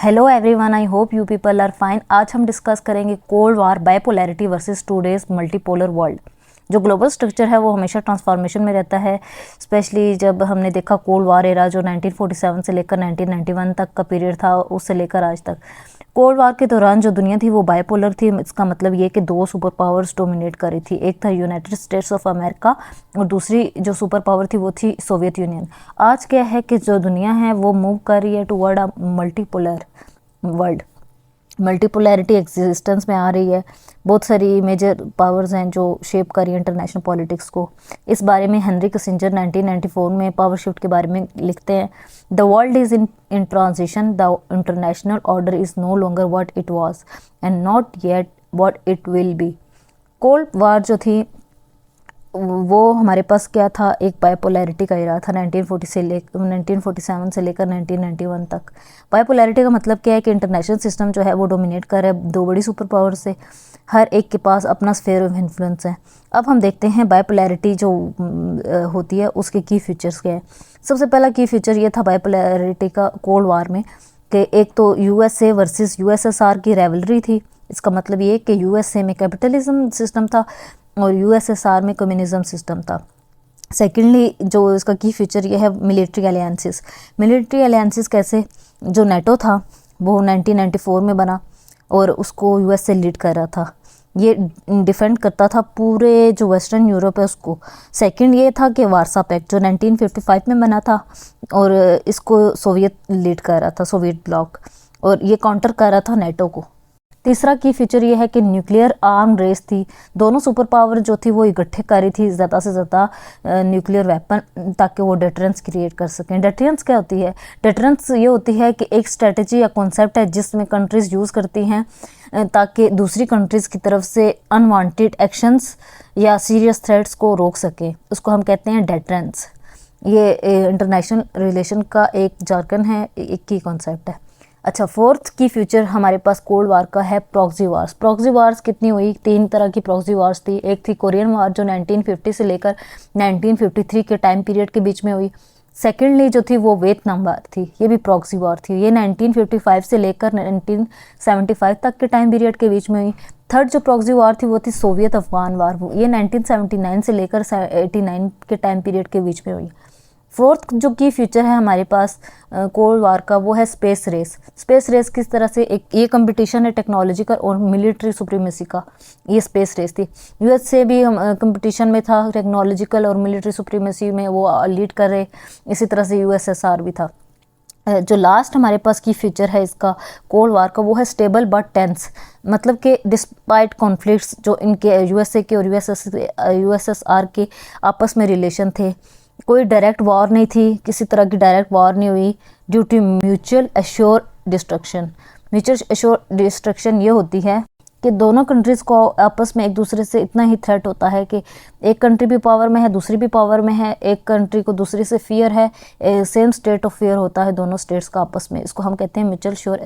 Hello everyone, I hope you people are fine. आज हम discuss करेंगे cold war, bipolarity versus today's multipolar world. जो global structure है वो हमेशा ट्रांसफॉर्मेशन में रहता है, स्पेशली जब हमने देखा कोल्ड वार एरा जो 1947 से लेकर 1991 तक का पीरियड था, उससे लेकर आज तक। कोल्ड वार के दौरान जो दुनिया थी वो बाइपोलर थी। इसका मतलब ये कि दो सुपर पावर्स डोमिनेट कर रही थी। एक था यूनाइटेड स्टेट्स ऑफ अमेरिका और दूसरी जो सुपर पावर थी वो थी सोवियत यूनियन। आज क्या है कि जो दुनिया है वो मूव कर रही है टुवर्ड अ मल्टीपोलर वर्ल्ड। मल्टीपोलैरिटी एग्जिस्टेंस में आ रही है। बहुत सारी मेजर पावर्स हैं जो शेप कर रही है इंटरनेशनल पॉलिटिक्स को। इस बारे में हेनरी किसिंजर 1994 में पावर शिफ्ट के बारे में लिखते हैं, the world is in transition, the international order is no longer what it was and not yet what it will be. Cold war जो थी वो हमारे पास क्या था, एक बाइपोलैरिटी का इरा था 1947 से लेकर 1991 तक। बाइपोलैरिटी का मतलब क्या है कि इंटरनेशनल सिस्टम जो है वो डोमिनेट कर रहा है दो बड़ी सुपर पावर से। हर एक के पास अपना स्फीयर ऑफ इन्फ्लुएंस है। अब हम देखते हैं बाइपोलैरिटी जो होती है उसके की फीचर्स क्या है। सबसे पहला की फीचर ये था बाइपोलैरिटी का कोल्ड वार में कि एक तो यूएसए वर्सेस यूएसएसआर की राइवलरी थी। इसका मतलब ये कि यूएसए में कैपिटलिज्म सिस्टम था और यूएसएसआर में कम्युनिज्म सिस्टम था। सेकेंडली जो इसका की फीचर ये है मिलिट्री अलायंसेस। मिलिट्री अलायंसेस कैसे, जो नेटो था वो 1994 में बना और उसको यूएस से लीड कर रहा था। ये डिफेंड करता था पूरे जो वेस्टर्न यूरोप है उसको। सेकंड ये था कि वार्सा पैक्ट जो 1955 में बना था और इसको सोवियत लीड कर रहा था, सोवियत ब्लॉक, और ये काउंटर कर रहा था नेटो को। तीसरा की फीचर ये है कि न्यूक्लियर आर्म रेस थी। दोनों सुपर पावर जो थी वो इकट्ठे कर रही थी ज़्यादा से ज़्यादा न्यूक्लियर वेपन, ताकि वो डेटरेंस क्रिएट कर सकें। डेटरेंस क्या होती है? डेटरेंस ये होती है कि एक स्ट्रेटजी या कॉन्सेप्ट है जिसमें कंट्रीज़ यूज़ करती हैं ताकि दूसरी कंट्रीज़ की तरफ से अनवांटेड एक्शंस या सीरियस थ्रेट्स को रोक सकें। उसको हम कहते हैं डेटरेंस। ये इंटरनेशनल रिलेशन का एक जार्गन है, एक की कॉन्सेप्ट है। अच्छा, फोर्थ की फ्यूचर हमारे पास कोल्ड वार का है प्रॉक्सी वार्स। प्रॉक्सी वार्स कितनी हुई? तीन तरह की प्रॉक्सी वार्स थी। एक थी कोरियन वार जो 1950 से लेकर 1953 के टाइम पीरियड के बीच में हुई। सेकेंडली जो थी वो वियतनाम वार थी, ये भी प्रॉक्सी वार थी। ये 1955 से लेकर 1975 तक के टाइम पीरियड के बीच में हुई। थर्ड जो प्रॉक्सी वार थी वो थी सोवियत अफगान वार, ये 1979 से लेकर 89 के टाइम पीरियड के बीच में हुई। फोर्थ जो की फ्यूचर है हमारे पास कोल्ड वार का वो है स्पेस रेस। स्पेस रेस किस तरह से, एक ये कंपटीशन है टेक्नोलॉजिकल और मिलिट्री सुप्रीमेसी का, ये स्पेस रेस थी। यूएस से भी कंपटीशन में था टेक्नोलॉजिकल और मिलिट्री सुप्रीमेसी में, वो लीड कर रहे। इसी तरह से यूएसएसआर भी था। जो लास्ट हमारे पास की फीचर है इसका कोल्ड वार का वो है स्टेबल बट टेंस। मतलब कि डिस्पाइट कॉन्फ्लिक्ट्स जो इनके यूएसए के और यूएसएसआर के आपस में रिलेशन थे, कोई डायरेक्ट वॉर नहीं थी, किसी तरह की डायरेक्ट वॉर नहीं हुई, due to mutual assure destruction. Mutual assure destruction ये होती है कि दोनों कंट्रीज़ को आपस में एक दूसरे से इतना ही थ्रेट होता है कि एक कंट्री भी पावर में है, दूसरी भी पावर में है, एक कंट्री को दूसरी से फियर है, सेम स्टेट ऑफ फियर होता है दोनों स्टेट्स का आपस में। इसको हम कहते हैं म्यूचुअल एश्योर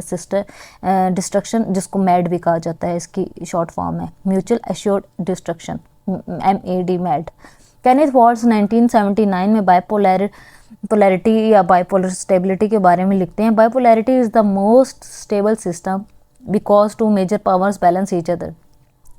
डिस्ट्रक्शन, जिसको मैड भी कहा जाता है, इसकी शॉर्ट फॉर्म है mutual assured destruction, MAD, mad. Kenneth walls 1979 में बाइपोलैरिटी या बाइपोलर स्टेबिलिटी के बारे में लिखते हैं। Bipolarity is the most stable system because two major powers balance each other.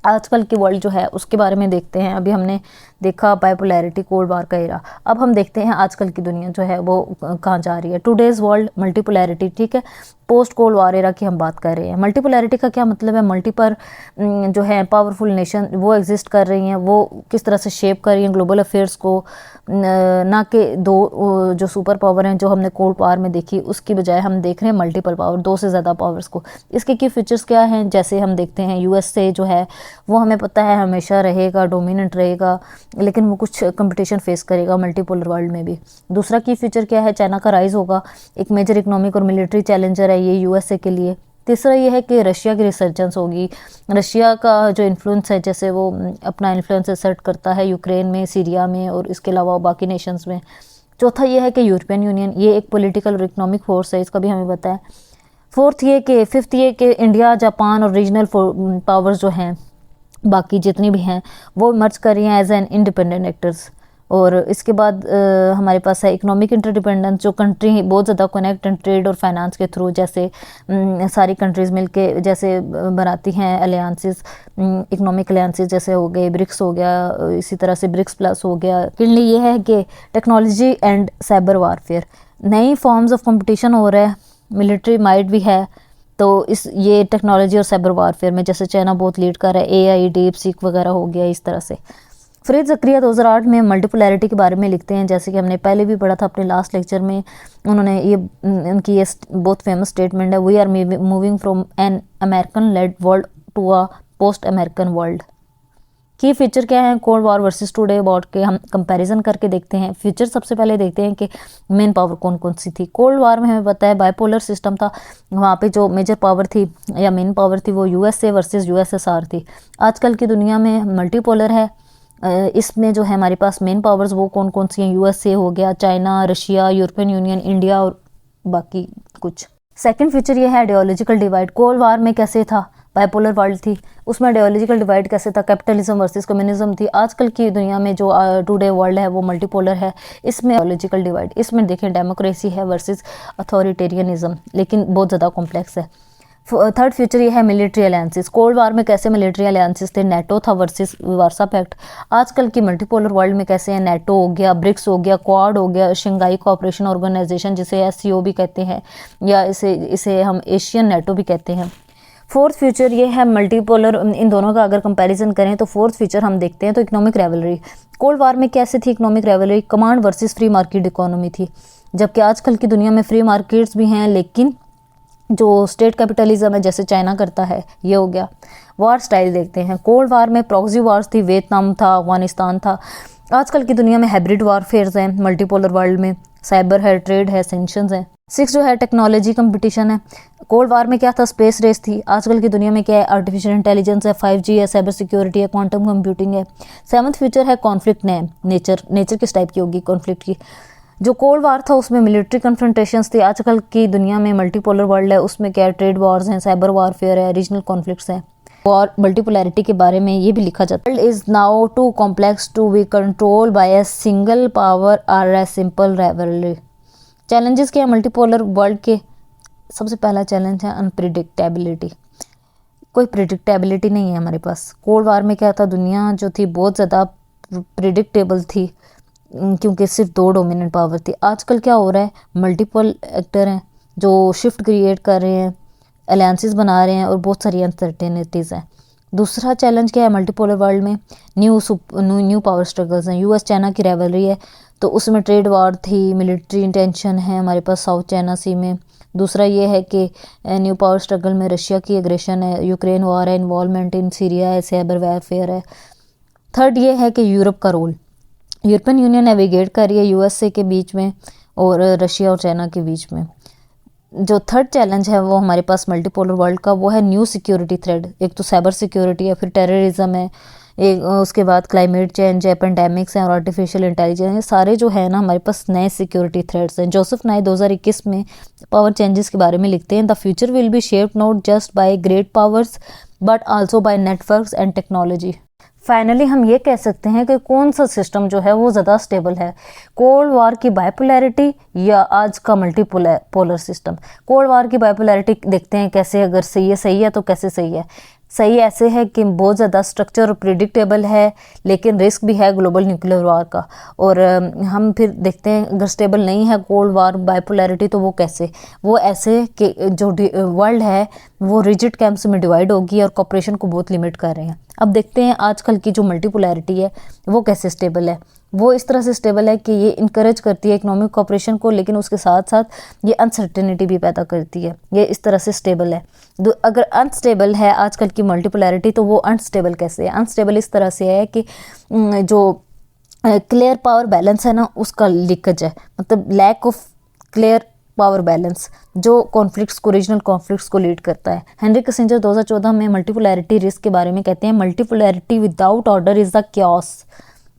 आजकल की वर्ल्ड जो है उसके बारे में देखते हैं। अभी हमने देखा बाइपोलैरिटी, कोल्ड वार का एरा। अब हम देखते हैं आजकल की दुनिया जो है वो कहाँ जा रही है। टुडेज़ वर्ल्ड मल्टीपोलैरिटी, ठीक है, पोस्ट कोल्ड वार एरा की हम बात कर रहे हैं। मल्टीपोलैरिटी का क्या मतलब है? मल्टीपल जो है पावरफुल नेशन वो एग्जिस्ट कर रही हैं, वो किस तरह से शेप कर रही हैं ग्लोबल अफेयर्स को, ना कि दो जो सुपर पावर हैं जो हमने कोल्ड वार में देखी, उसकी बजाय हम देख रहे हैं मल्टीपल पावर, दो से ज़्यादा पावर्स को। इसके की फीचर्स क्या हैं? जैसे हम देखते हैं यूएसए जो है वो हमें पता है हमेशा रहेगा, डोमिनेंट रहेगा, लेकिन वो कुछ कंपटीशन फेस करेगा मल्टीपोलर वर्ल्ड में भी। दूसरा की फीचर क्या है? चाइना का राइज होगा, एक मेजर इकोनॉमिक और मिलिट्री चैलेंजर है ये यूएसए के लिए। तीसरा ये है कि रशिया की रिसर्जेंस होगी। रशिया का जो इन्फ्लुएंस है, जैसे वो अपना इन्फ्लुएंस असर्ट करता है यूक्रेन में, सीरिया में और इसके अलावा बाकी नेशंस में। चौथा ये है कि यूरोपियन यूनियन, ये एक पॉलिटिकल और इकोनॉमिक फोर्स है, इसका भी हमें पता है। फिफ्थ ये कि इंडिया, जापान और रीजनल पावर्स जो हैं बाकी जितनी भी हैं वो मर्ज कर रही हैं एज एन इंडिपेंडेंट एक्टर्स। और इसके बाद हमारे पास है इकोनॉमिक इंटरडिपेंडेंस, जो कंट्री बहुत ज़्यादा कनेक्ट एंड ट्रेड और फाइनेंस के थ्रू, जैसे सारी कंट्रीज़ मिलके जैसे बनाती हैं अलियांसेस, इकोनॉमिक अलियांसेस जैसे हो गए ब्रिक्स हो गया, इसी तरह से ब्रिक्स प्लस हो गया। क्लियरली ये है कि टेक्नोलॉजी एंड साइबर वारफेयर, नई फॉर्म्स ऑफ कंपटीशन हो रहा है, मिलिट्री माइट भी है, तो ये टेक्नोलॉजी और साइबर वारफेयर में जैसे चाइना बहुत लीड कर रहा है, AI डीप सीक वगैरह हो गया इस तरह से। फरीद ज़करिया 2008 में मल्टीपोलैरिटी के बारे में लिखते हैं, जैसे कि हमने पहले भी पढ़ा था अपने लास्ट लेक्चर में। उन्होंने उनकी ये बहुत फेमस स्टेटमेंट है, we are moving from an American led world to a post American world. की फीचर क्या है cold war versus today about के हम कंपैरिजन करके देखते हैं। फीचर सबसे पहले देखते हैं कि मेन पावर कौन कौन सी थी। कोल्ड वॉर में हमें पता है बाइपोलर सिस्टम था, वहाँ पे जो मेजर पावर थी या मेन पावर थी वो USA वर्सेस USSR थी। आजकल की दुनिया में मल्टीपोलर है, इसमें जो है हमारे पास मेन पावर्स वो कौन कौन सी हैं, USA हो गया, China, Russia, European union, India और बाकी कुछ। सेकंड फीचर ये है आइडियोलॉजिकल डिवाइड। कोल्ड वॉर में कैसे था, बाइपोलर वर्ल्ड थी, उसमें आइडियोलॉजिकल डिवाइड कैसे था, कैपिटलिज्म वर्सेस कम्युनिज्म थी। आजकल की दुनिया में जो टुडे वर्ल्ड है वो मल्टीपोलर है, इसमें आइडियोलॉजिकल डिवाइड, इसमें देखें डेमोक्रेसी है वर्सेस अथॉरिटेरियनिज्म, लेकिन बहुत ज़्यादा कॉम्प्लेक्स है। थर्ड फीचर ये है मिलिट्री अलायंसेस। कोल्ड वॉर में कैसे मिलिट्री अलायंसेस थे, नेटो था वर्सेस वार्सा पैक्ट। आजकल की मल्टीपोलर वर्ल्ड में कैसे हैं, नेटो हो गया, ब्रिक्स हो गया, क्वाड हो गया, शंघाई कोऑपरेशन ऑर्गेनाइजेशन जिसे SCO भी कहते हैं, या इसे हम एशियन नेटो भी कहते हैं। फोर्थ फीचर ये है मल्टीपोलर, इन दोनों का अगर कंपैरिजन करें तो फोर्थ फीचर हम देखते हैं तो इकोनॉमिक रेवलरी। कोल्ड वॉर में कैसे थी economic रेवलरी, command versus free market economy थी, जबकि आजकल की दुनिया में फ्री मार्केट्स भी हैं लेकिन जो स्टेट कैपिटलिज्म है जैसे चाइना करता है ये हो गया। वार स्टाइल देखते हैं, कोल्ड वार में प्रॉक्सी वार्स थी, वियतनाम था, अफगानिस्तान था। आजकल की दुनिया में हाइब्रिड वारफेयर्स हैं, मल्टीपोलर वर्ल्ड में साइबर है, ट्रेड है, सेंक्शंस हैं। 6 जो है टेक्नोलॉजी कंपटीशन है। कोल्ड वार में क्या था, स्पेस रेस थी। आजकल की दुनिया में क्या है, आर्टिफिशियल इंटेलिजेंस है, 5G है, साइबर सिक्योरिटी है, क्वांटम कंप्यूटिंग है। 7th फीचर है कॉन्फ्लिक्ट नेचर किस टाइप की होगी कॉन्फ्लिक्ट की। जो कोल्ड वार था उसमें मिलिट्री कन्फ्रंटेशंस थी, आजकल की दुनिया में मल्टीपोलर वर्ल्ड है उसमें क्या है, ट्रेड वॉर्स हैं, साइबर वारफेयर है, रीजनल कॉन्फ्लिक्ट्स हैं। और मल्टीपोलैरिटी के बारे में ये भी लिखा जाता है, world is now too complex to be control by a single power और ए सिंपल राइवलरी। चैलेंजेस क्या है मल्टीपोलर वर्ल्ड के, सबसे पहला चैलेंज है अनप्रिडिक्टेबिलिटी, कोई प्रिडिक्टेबिलिटी नहीं है हमारे पास। कोल्ड वार में क्या था, दुनिया जो थी बहुत ज़्यादा प्रिडिक्टेबल थी क्योंकि सिर्फ 2 डोमिनेंट पावर थी। आजकल क्या हो रहा है, मल्टीपल एक्टर हैं जो शिफ्ट क्रिएट कर रहे हैं, अलायंसेस बना रहे हैं और बहुत सारी अनसर्टेनिटीज़ हैं। दूसरा चैलेंज क्या है मल्टीपोलर वर्ल्ड में, न्यू पावर स्ट्रगल्स हैं। US चाइना की राइवलरी है तो उसमें ट्रेड वॉर थी, मिलिट्री इंटेंशन है हमारे पास साउथ चाइना सी में। दूसरा ये है कि न्यू पावर स्ट्रगल में रशिया की एग्रेशन है, यूक्रेन वॉर है, इन्वॉल्वमेंट इन सीरिया है, साइबर वारफेयर है। थर्ड ये है कि यूरोप का रोल, यूरोपियन यूनियन नेविगेट कर रही है USA के बीच में और रशिया और चाइना के बीच में। जो थर्ड चैलेंज है वो हमारे पास मल्टीपोलर वर्ल्ड का वो है न्यू सिक्योरिटी थ्रेड। एक तो साइबर सिक्योरिटी है, फिर टेररिज्म है, एक उसके बाद क्लाइमेट चेंज है, पेंडेमिक्स हैं और आर्टिफिशियल इंटेलिजेंस है। सारे जो है ना हमारे पास नए सिक्योरिटी थ्रेड्स हैं। जोसेफ नाई 2021 में पावर चेंजेस के बारे में लिखते हैं, the future will be shaped not just by great powers but also by networks and technology. Finally हम ये कह सकते हैं कि कौन सा सिस्टम जो है वो ज़्यादा स्टेबल है, कोल्ड वार की बाइपोलैरिटी या आज का मल्टीपोलर सिस्टम। कोल्ड वार की बाइपोलैरिटी देखते हैं कैसे, अगर सही है तो कैसे सही है। सही ऐसे है कि बहुत ज़्यादा स्ट्रक्चर प्रिडिक्टेबल है लेकिन रिस्क भी है ग्लोबल न्यूक्लियर वार का। और हम फिर देखते हैं अगर स्टेबल नहीं है कोल्ड वार बाइपोलैरिटी तो वो कैसे, वो ऐसे कि जो वर्ल्ड है वो रिजिड कैंप्स में डिवाइड होगी और कॉपरेशन को बहुत लिमिट कर रहे हैं। अब देखते हैं आजकल की जो मल्टीपोलैरिटी है वो कैसे स्टेबल है। वो इस तरह से स्टेबल है कि ये इनकरेज करती है इकोनॉमिक कॉपरेशन को, लेकिन उसके साथ साथ ये अनसर्टेनिटी भी पैदा करती है। ये इस तरह से स्टेबल है। अगर अनस्टेबल है आजकल की मल्टीपोलैरिटी तो वो अनस्टेबल कैसे है, अनस्टेबल इस तरह से है कि जो क्लियर पावर बैलेंस है ना उसका लीकेज है, मतलब lack of clear power balance जो कॉन्फ्लिक्ट्स को, रीजनल कॉन्फ्लिक्ट्स को लीड करता है। हेनरी किसिंजर 2014 में मल्टीपोलैरिटी रिस्क के बारे में कहते हैं, multipolarity without order is the chaos.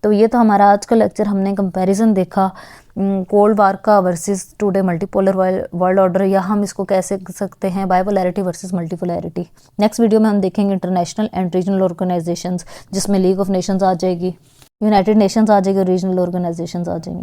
तो ये तो हमारा आज का लेक्चर, हमने कंपैरिजन देखा कोल्ड वार का versus today multipolar world order, या हम इसको कैसे सकते हैं bipolarity versus multipolarity. Next video में हम देखेंगे इंटरनेशनल एंड रीजनल ऑर्गेनाइजेशंस जिसमें लीग ऑफ नेशंस आ जाएगी। यूनाइटेड नेशंस आ जाएगी, रीजनल ऑर्गेनाइजेशंस आ जाएंगी।